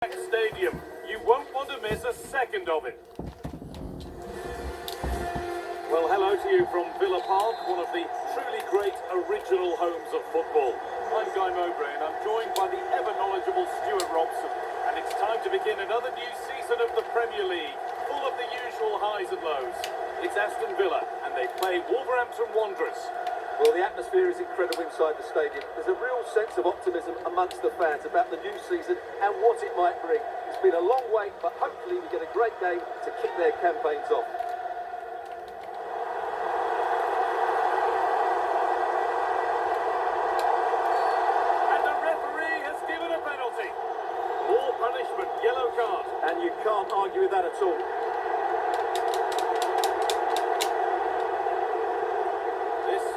Stadium. You won't want to miss a second of it. Well, hello to you from Villa Park, one of the truly great original homes of football. I'm Guy Mowbray and I'm joined by the ever-knowledgeable Stuart Robson. And it's time to begin another new season of the Premier League, full of the usual highs and lows. It's Aston Villa and they play Wolverhampton Wanderers. Well, the atmosphere is incredible inside the stadium. There's a real sense of optimism amongst the fans about the new season and what it might bring. It's been a long wait, but hopefully we get a great game to kick their campaigns off. And the referee has given a penalty. More punishment, yellow card. And you can't argue with that at all.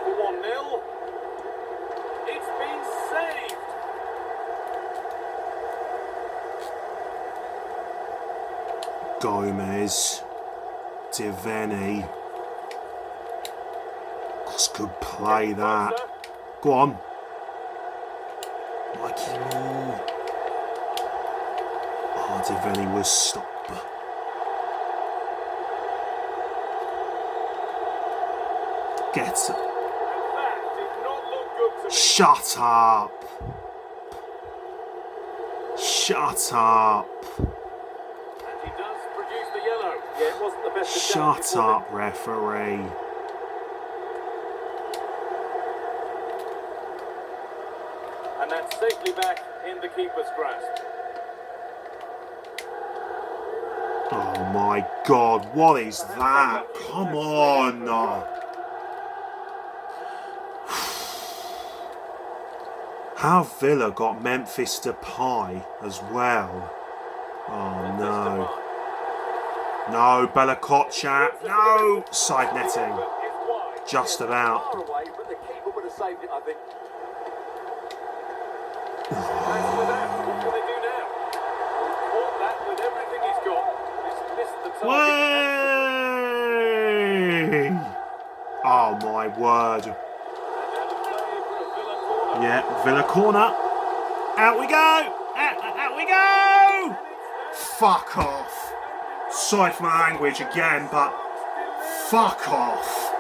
For 1-0. It's been saved. Gomez, Devaney. That's good play, that. Go on. Mikey Moore. Oh, Devaney was stopped. Get it. Shut up. Shut up. And he does produce the yellow. Yeah, it wasn't the best. Shut up, referee. And that's safely back in the keeper's grasp. Oh my God, what is that? Come on. How Villa got Memphis Depay as well. Oh no. No, Bella Kotchap. No! Side netting. Just about. Far away, but the keeper would have saved it, I think. What can they do now? Caught that with everything he's got. He's missed the target. Way! Oh my word. Yeah, Villa corner. Out we go! Out we go! Fuck off. Sorry for my language again, but fuck off.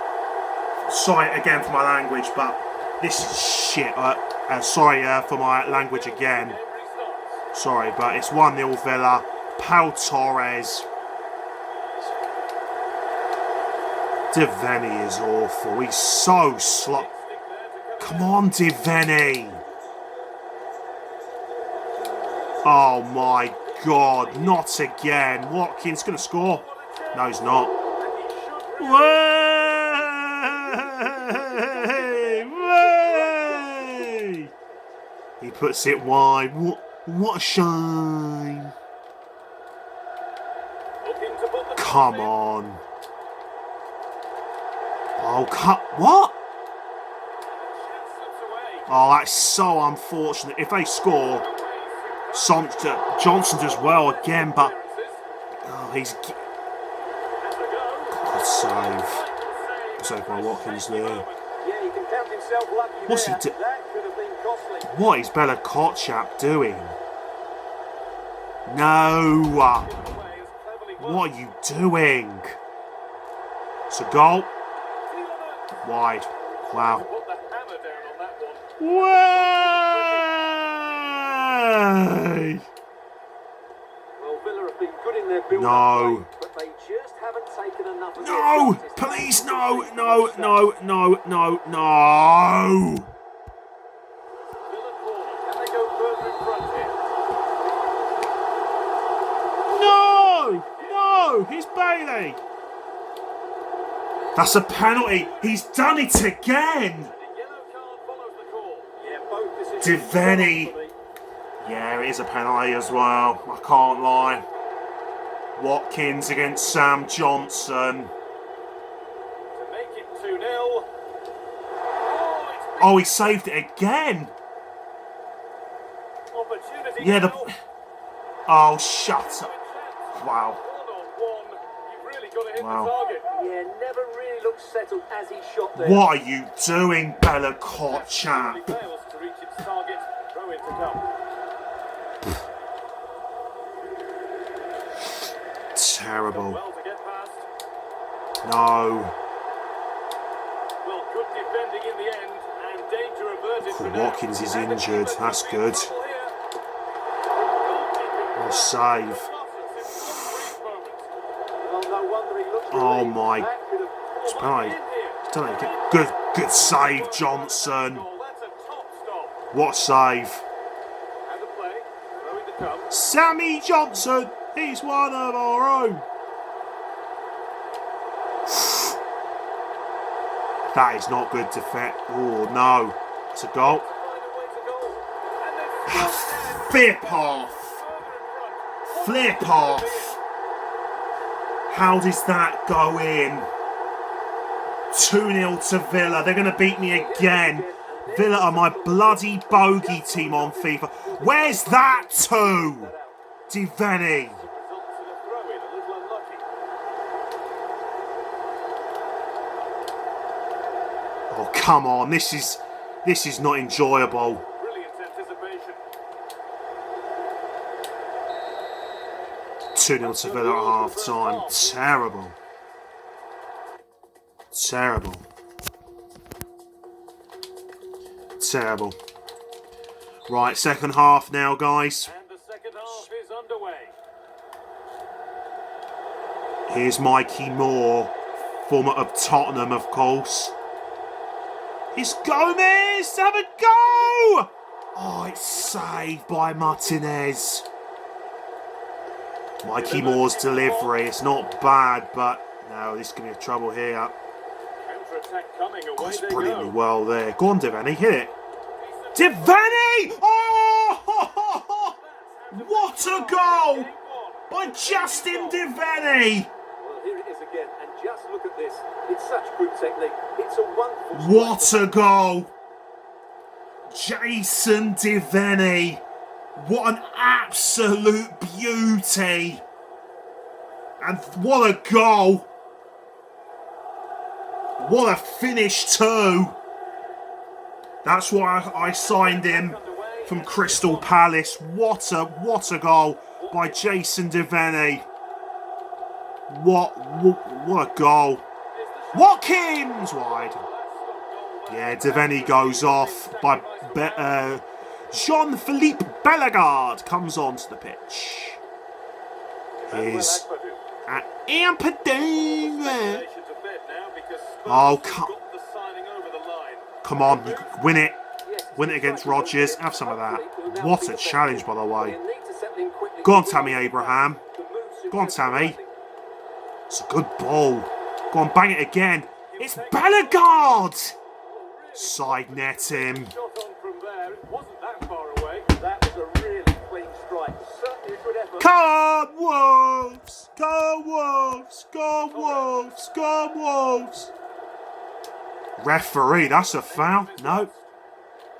Sorry again for my language, but this is shit. Sorry for my language again. Sorry, but it's 1-0 Villa. Pau Torres. Devaney is awful. He's so slow. Come on, Devaney. Oh my God, not again. Watkins going to score. No, he's not. Way! He puts it wide. What a shame. Come on. Oh, what? Oh, that's so unfortunate. If they score, Johnson does well again, but oh, he's good save. Save by Watkins there. What's he doing? What is Bella Kotchap doing? No. What are you doing? It's a goal. Wide. Wow. Way! Well, Villa have been good in their build-up, No. but they just haven't taken enough of No! Please, no! No! No! No! No! No! Can they go further in front here? No! No! He's Bailey! That's a penalty! He's done it again! Devaney. Yeah, it is a penalty as well. I can't lie. Watkins against Sam Johnson. To make it 2-0. Oh, he saved it again. Opportunity. Yeah, oh, shut up. Wow. You've really got to hit Wow. the target. Yeah, never really looked settled as he shot there. What are you doing, Bella Kotchap? Fails to reach its target. Throw in to come. Terrible. Well to get past. No. Well, good defending in the end, and danger averted for now. Watkins is And the injured. keeper That's could be in good. trouble here. What a save. Well, no wonder he looks Oh relieved. my. That could have It's penalty. Good save, Johnson. That's a top stop. What save. And the play, throwing the cup. Sammy Johnson. He's one of our own. That is not good defense. Oh no. It's a goal. To find a way to goal. And they've Flip off. Flip off. How does that go in? 2-0 to Villa. They're going to beat me again. Villa are my bloody bogey team on FIFA. Where's that to? Devaney. results in a throw-in, a little unlucky. Oh, come on. This is not enjoyable. Brilliant anticipation. 2-0 to Villa at half time. Terrible. Terrible. Terrible. Right, second half now, guys. And the second half is underway. Here's Mikey Moore, former of Tottenham, of course. It's Gomez! Have a go! Oh, it's saved by Martinez. Mikey Moore's delivery, it's not bad, but no, this could be a trouble here. Counter-attack coming, away It's they brilliantly go. well there. Go on, Devaney, hit it. Devaney! Oh! What a goal by Justin Devaney! Well, here it is again, and just look at this. It's such good technique. It's a wonderful. What a goal! Jason Devaney. What an absolute beauty. And what a goal. What a finish too. That's why I signed him from Crystal Palace. What a goal by Jason Devaney. What a goal. Watkins wide. Yeah, Devaney goes off by Jean-Philippe Bellegarde comes onto the pitch. Here's at Ampadine. Oh, come on, you win it. Win it against Rodgers. Have some of that. What a challenge, by the way. Go on, Tammy Abraham. Go on, Tammy. It's a good ball. Go on, bang it again. It's Bellegarde. Side net him. Shot on from there. It wasn't that far away. That was a really clean strike. Certainly a good effort. Come on, Wolves! Go Wolves! Go Wolves! Go Wolves! Referee, that's a foul. No.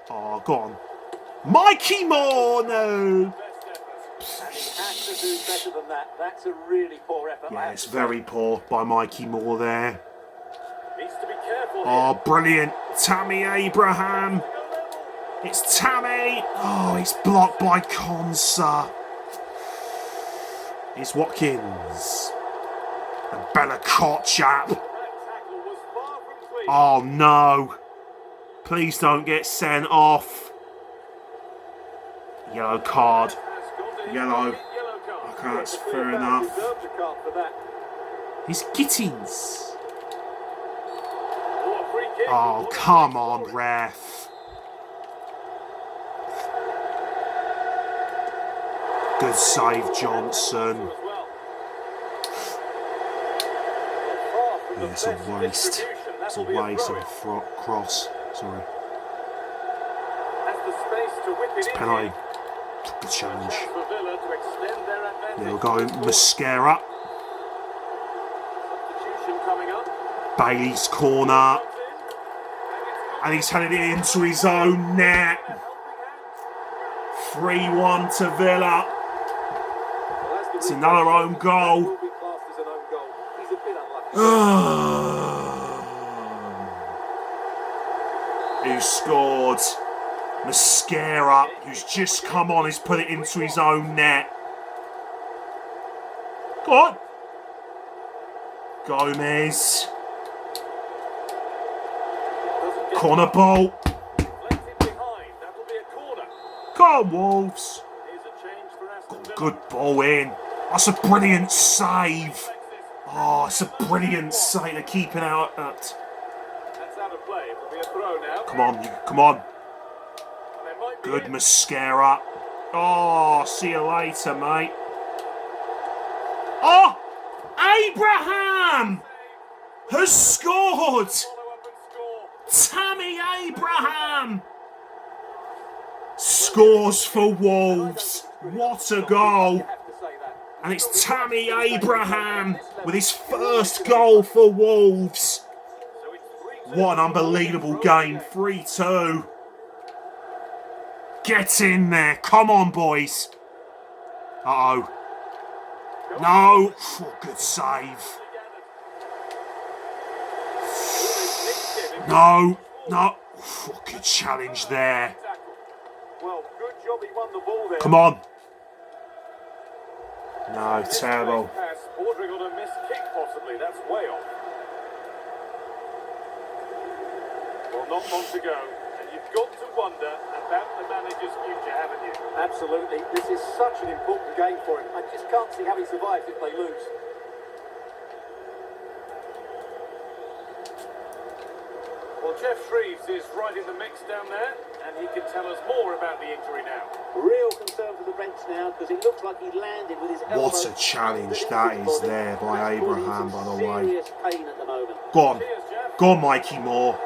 Oh, go on. Mikey Moore, no. Has to do better than that. That's a really poor effort. Yeah, it's very poor by Mikey Moore there. Needs to be careful Oh, brilliant. Tammy Abraham. It's Tammy. Oh, it's blocked by Konsa. It's Watkins. And Bella Kotchap. That tackle was far from clean. Oh, no. Please don't get sent off. Yellow card. Has gone to him. Yellow. Yellow card. Okay, that's Clear fair foul. enough. Deserved a card for that. He's Gittins. Oh, a free kick. Oh, come on, ref. Good save, Johnson. As well. Yeah, it's a waste. It's a waste of a cross. Sorry. Has the space to whip it It's in penalty. here. Good challenge. For Villa to extend their advantage. Yeah, we'll go Mascara. Substitution coming up. Bailey's corner. And he's headed it into his own net. 3-1 to Villa. It's another own goal. Will be classed as an own goal. He's a bit unlucky. Who scored? Mascara, who's just come on, has put it into his own net. Go on. Gomez. Doesn't get Corner ball. deflected behind. That'll be a corner. Go on, Wolves. Here's a change for Aston Villa. Good ball in. That's a brilliant save. Oh, it's a brilliant save. They're keeping out at. That's out of play. It'll be a throw now. Come on, come on. And they might be Good in. Mascara. Oh, see you later, mate. Oh, Abraham has scored. Follow up and score. Tammy Abraham scores for Wolves. What a goal. You have to say that. And it's Tammy Abraham with his first goal for Wolves. So it's 3-2. What an unbelievable game. 3-2. Get in there. Come on, boys. Uh-oh. No. Oh, good save. No. No. Oh, good challenge there. Well, good job he won the ball there. Come on. No, terrible. Pass bordering on a missed kick, possibly. That's way off. Well, not long to go. And you've got to wonder about the manager's future, haven't you? Absolutely. This is such an important game for him. I just can't see how he survives if they lose. Well, Jeff Shreves is right in the mix down there, and he can tell us more about the injury now. Real concern for the Reds now because it looks like he landed with his elbow. What a challenge that is there by Abraham, by the way. Serious pain at the moment. Go on. Cheers, Jeff. Go on, Mikey Moore.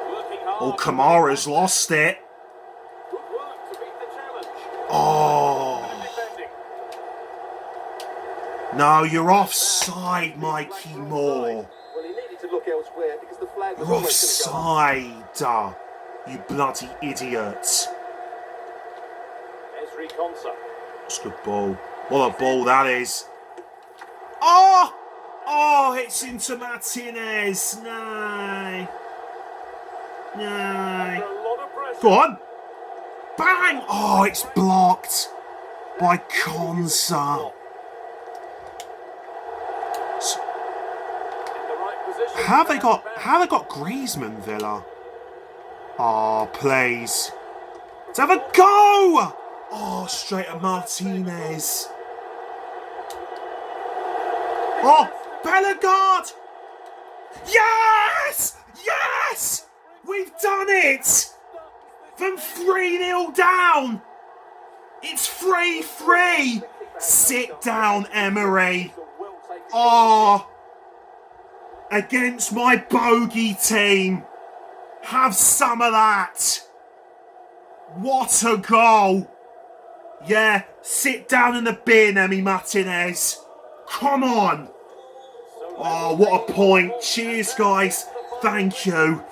Working hard. Oh, Kamara's lost it. Good work to beat the challenge. Oh. Defending. No, you're offside, Mikey Moore. Well, he needed to look elsewhere because the flag was You're always going to go. offside. You bloody idiot. Ezri Konsa. That's a good ball. What a ball that is. Oh! Oh, it's into Martinez. No. No. Under a lot of pressure. Go on. Bang! Oh, it's blocked by Konsa. In the right position. How they got Griezmann, Villa? Oh, please. Let's have a go! Oh, straight at Martinez. Oh, Bellegarde! Yes! Yes! We've done it! From 3-0 down! It's 3-3! Sit down, Emery. Oh, against my bogey team. Have some of that. What a goal. Yeah, sit down in the bin, Emi Martinez. Come on. Oh, what a point. Cheers, guys. Thank you.